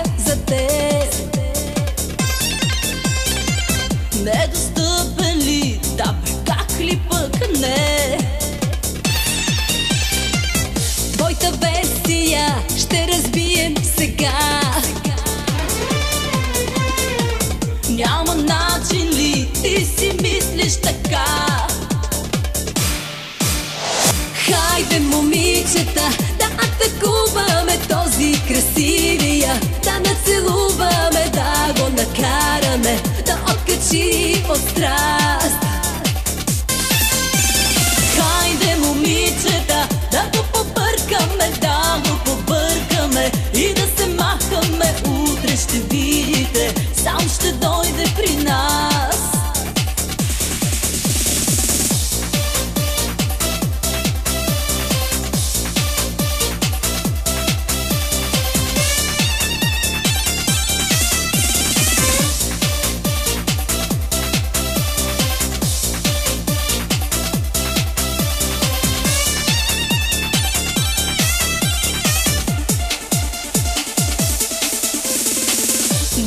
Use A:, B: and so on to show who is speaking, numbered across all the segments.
A: мисля за теб. Недостъпен ли, да бе, как ли пък не? Твоята версия ще разбием сега. Няма начин ли, ти си мислиш така? Хайде, момичета, да атакуваме този красивия, да нацелуваме, да го накараме да откачи от страст. Хайде, момичета, да го побъркаме, да го побъркаме и да се махаме. Утре ще видите, сам ще дойде при нас.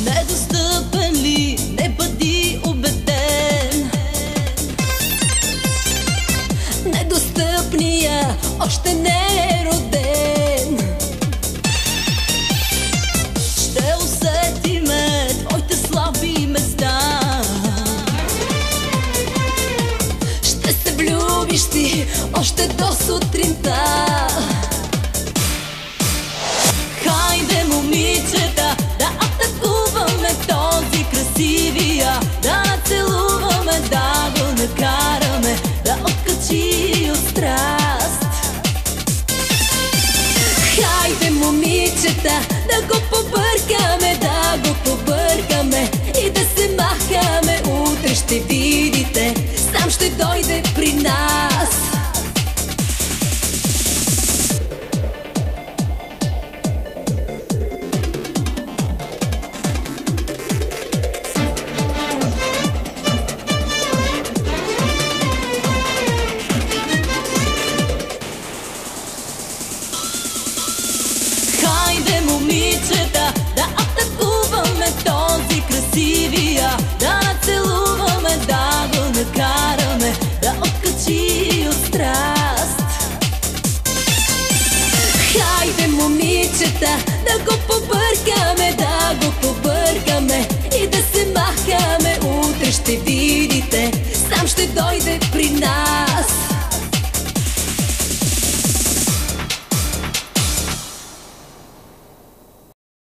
A: Недостъпен ли, не бъди убеден. Недостъпния още не е роден. Ще усетиме твоите слаби места. Ще се влюбиш ти още до сутринта. Хайде, момичета, да атакуваме този красивия, да нацелуваме, да го накараме да откачи от страст. Хайде, момичета, да го побъркаме, да го побъркаме и да се махаме. Утре ще видите, сам ще дойде при нас. Хайде, момичета, да атакуваме този красивия,